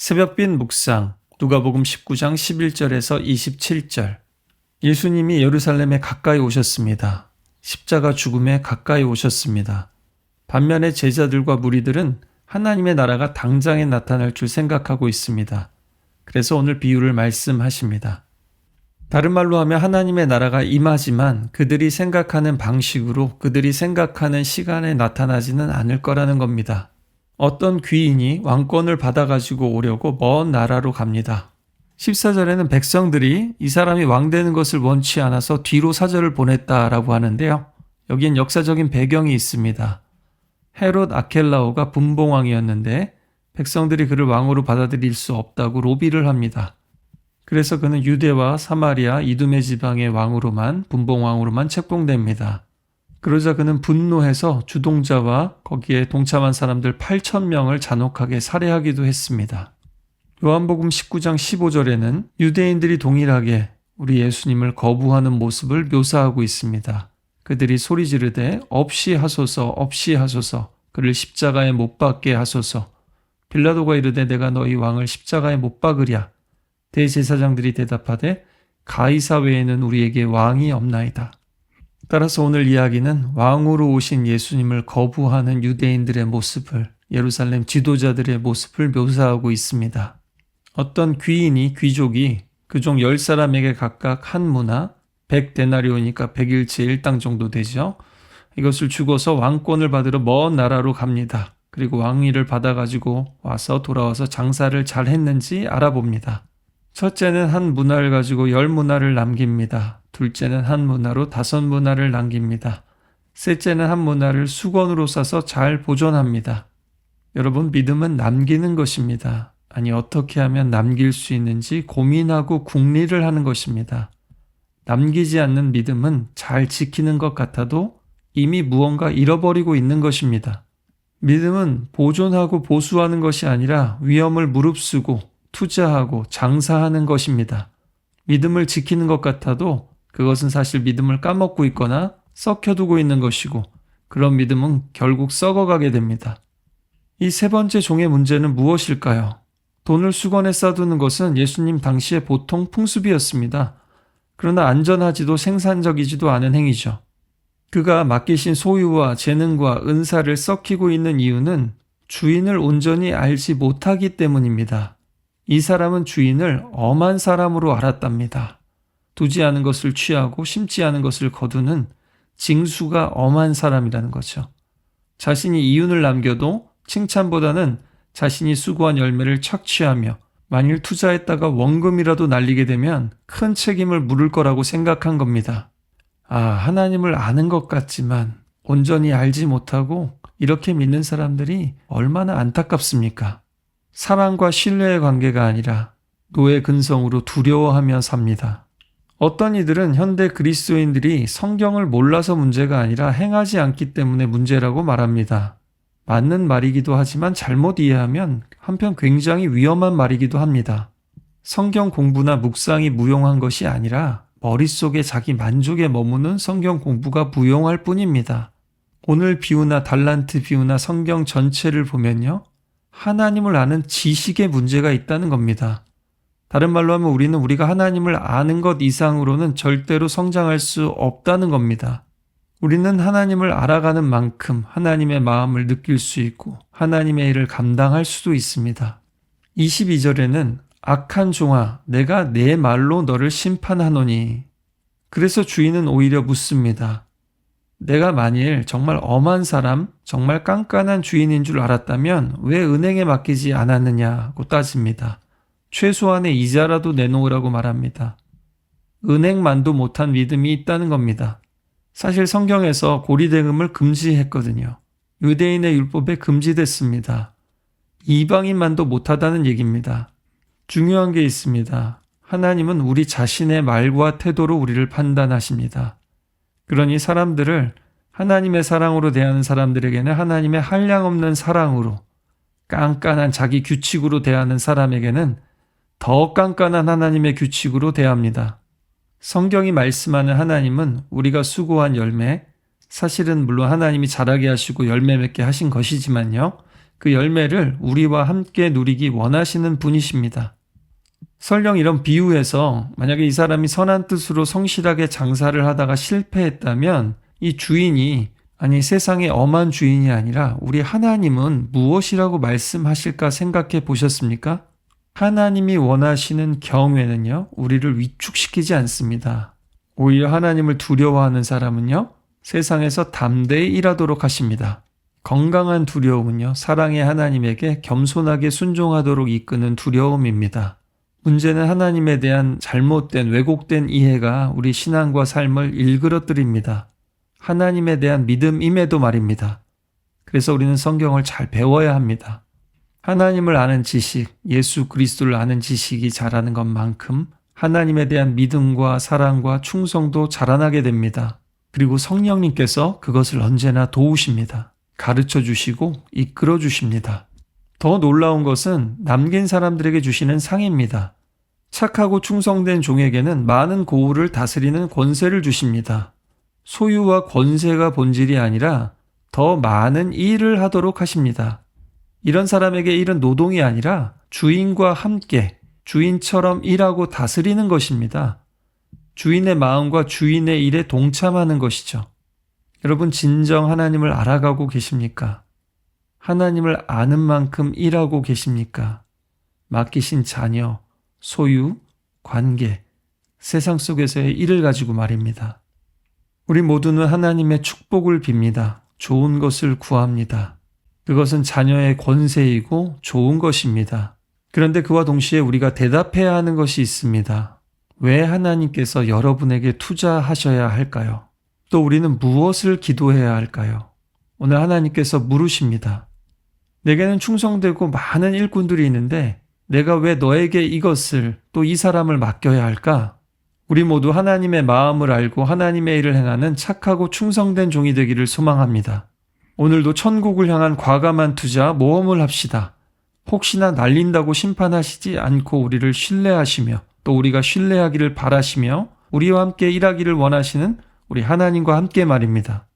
새벽빛 묵상 누가복음 19장 11절에서 27절. 예수님이 예루살렘에 가까이 오셨습니다. 십자가 죽음에 가까이 오셨습니다. 반면에 제자들과 무리들은 하나님의 나라가 당장에 나타날 줄 생각하고 있습니다. 그래서 오늘 비유를 말씀하십니다. 다른 말로 하면 하나님의 나라가 임하지만 그들이 생각하는 방식으로 그들이 생각하는 시간에 나타나지는 않을 거라는 겁니다. 어떤 귀인이 왕권을 받아가지고 오려고 먼 나라로 갑니다. 14절에는 백성들이 이 사람이 왕 되는 것을 원치 않아서 뒤로 사절을 보냈다라고 하는데요. 여기엔 역사적인 배경이 있습니다. 헤롯 아켈라오가 분봉왕이었는데 백성들이 그를 왕으로 받아들일 수 없다고 로비를 합니다. 그래서 그는 유대와 사마리아, 이두메 지방의 왕으로만, 분봉왕으로만 책봉됩니다. 그러자 그는 분노해서 주동자와 거기에 동참한 사람들 8,000명을 잔혹하게 살해하기도 했습니다. 요한복음 19장 15절에는 유대인들이 동일하게 우리 예수님을 거부하는 모습을 묘사하고 있습니다. 그들이 소리 지르되 없이 하소서 없이 하소서 그를 십자가에 못 박게 하소서. 빌라도가 이르되 내가 너희 왕을 십자가에 못 박으랴. 대제사장들이 대답하되 가이사 외에는 우리에게 왕이 없나이다. 따라서 오늘 이야기는 왕으로 오신 예수님을 거부하는 유대인들의 모습을, 예루살렘 지도자들의 모습을 묘사하고 있습니다. 어떤 귀인이, 귀족이 그종 10사람에게 각각 한 문화, 100데나리오니까 100일치 1당 정도 되죠. 이것을 주고서 왕권을 받으러 먼 나라로 갑니다. 그리고 왕위를 받아가지고 와서 돌아와서 장사를 잘 했는지 알아봅니다. 첫째는 한 문화를 가지고 10문화를 남깁니다. 둘째는 한 문화로 5문화를 남깁니다. 셋째는 한 문화를 수건으로 싸서 잘 보존합니다. 여러분, 믿음은 남기는 것입니다. 아니, 어떻게 하면 남길 수 있는지 고민하고 궁리를 하는 것입니다. 남기지 않는 믿음은 잘 지키는 것 같아도 이미 무언가 잃어버리고 있는 것입니다. 믿음은 보존하고 보수하는 것이 아니라 위험을 무릅쓰고 투자하고 장사하는 것입니다. 믿음을 지키는 것 같아도 그것은 사실 믿음을 까먹고 있거나 썩혀두고 있는 것이고 그런 믿음은 결국 썩어가게 됩니다. 이 세 번째 종의 문제는 무엇일까요? 돈을 수건에 싸두는 것은 예수님 당시의 보통 풍습이었습니다. 그러나 안전하지도 생산적이지도 않은 행위죠. 그가 맡기신 소유와 재능과 은사를 썩히고 있는 이유는 주인을 온전히 알지 못하기 때문입니다. 이 사람은 주인을 엄한 사람으로 알았답니다. 두지 않은 것을 취하고 심지 않은 것을 거두는 징수가 엄한 사람이라는 거죠. 자신이 이윤을 남겨도 칭찬보다는 자신이 수고한 열매를 착취하며 만일 투자했다가 원금이라도 날리게 되면 큰 책임을 물을 거라고 생각한 겁니다. 하나님을 아는 것 같지만 온전히 알지 못하고 이렇게 믿는 사람들이 얼마나 안타깝습니까? 사랑과 신뢰의 관계가 아니라 노예 근성으로 두려워하며 삽니다. 어떤 이들은 현대 그리스도인들이 성경을 몰라서 문제가 아니라 행하지 않기 때문에 문제라고 말합니다. 맞는 말이기도 하지만 잘못 이해하면 한편 굉장히 위험한 말이기도 합니다. 성경 공부나 묵상이 무용한 것이 아니라 머릿속에 자기 만족에 머무는 성경 공부가 무용할 뿐입니다. 오늘 비유나 달란트 비유나 성경 전체를 보면요. 하나님을 아는 지식에 문제가 있다는 겁니다. 다른 말로 하면 우리는 우리가 하나님을 아는 것 이상으로는 절대로 성장할 수 없다는 겁니다. 우리는 하나님을 알아가는 만큼 하나님의 마음을 느낄 수 있고 하나님의 일을 감당할 수도 있습니다. 22절에는 악한 종아, 내가 내 말로 너를 심판하노니. 그래서 주인은 오히려 묻습니다. 내가 만일 정말 엄한 사람, 정말 깐깐한 주인인 줄 알았다면 왜 은행에 맡기지 않았느냐고 따집니다. 최소한의 이자라도 내놓으라고 말합니다. 은행만도 못한 믿음이 있다는 겁니다. 사실 성경에서 고리대금을 금지했거든요. 유대인의 율법에 금지됐습니다. 이방인만도 못하다는 얘기입니다. 중요한 게 있습니다. 하나님은 우리 자신의 말과 태도로 우리를 판단하십니다. 그러니 사람들을 하나님의 사랑으로 대하는 사람들에게는 하나님의 한량없는 사랑으로, 깐깐한 자기 규칙으로 대하는 사람에게는 더 깐깐한 하나님의 규칙으로 대합니다. 성경이 말씀하는 하나님은 우리가 수고한 열매, 사실은 물론 하나님이 자라게 하시고 열매 맺게 하신 것이지만요. 그 열매를 우리와 함께 누리기 원하시는 분이십니다. 설령 이런 비유에서 만약에 이 사람이 선한 뜻으로 성실하게 장사를 하다가 실패했다면 이 주인이, 아니 세상의 엄한 주인이 아니라 우리 하나님은 무엇이라고 말씀하실까 생각해 보셨습니까? 하나님이 원하시는 경외는요, 우리를 위축시키지 않습니다. 오히려 하나님을 두려워하는 사람은요, 세상에서 담대히 일하도록 하십니다. 건강한 두려움은요, 사랑의 하나님에게 겸손하게 순종하도록 이끄는 두려움입니다. 문제는 하나님에 대한 잘못된 왜곡된 이해가 우리 신앙과 삶을 일그러뜨립니다. 하나님에 대한 믿음임에도 말입니다. 그래서 우리는 성경을 잘 배워야 합니다. 하나님을 아는 지식, 예수 그리스도를 아는 지식이 자라는 것만큼 하나님에 대한 믿음과 사랑과 충성도 자라나게 됩니다. 그리고 성령님께서 그것을 언제나 도우십니다. 가르쳐 주시고 이끌어 주십니다. 더 놀라운 것은 남긴 사람들에게 주시는 상입니다. 착하고 충성된 종에게는 많은 고울을 다스리는 권세를 주십니다. 소유와 권세가 본질이 아니라 더 많은 일을 하도록 하십니다. 이런 사람에게 일은 노동이 아니라 주인과 함께 주인처럼 일하고 다스리는 것입니다. 주인의 마음과 주인의 일에 동참하는 것이죠. 여러분, 진정 하나님을 알아가고 계십니까? 하나님을 아는 만큼 일하고 계십니까? 맡기신 자녀, 소유, 관계, 세상 속에서의 일을 가지고 말입니다. 우리 모두는 하나님의 축복을 빕니다. 좋은 것을 구합니다. 그것은 자녀의 권세이고 좋은 것입니다. 그런데 그와 동시에 우리가 대답해야 하는 것이 있습니다. 왜 하나님께서 여러분에게 투자하셔야 할까요? 또 우리는 무엇을 기도해야 할까요? 오늘 하나님께서 물으십니다. 내게는 충성되고 많은 일꾼들이 있는데 내가 왜 너에게 이것을, 또 이 사람을 맡겨야 할까? 우리 모두 하나님의 마음을 알고 하나님의 일을 행하는 착하고 충성된 종이 되기를 소망합니다. 오늘도 천국을 향한 과감한 투자, 모험을 합시다. 혹시나 날린다고 심판하시지 않고 우리를 신뢰하시며 또 우리가 신뢰하기를 바라시며 우리와 함께 일하기를 원하시는 우리 하나님과 함께 말입니다.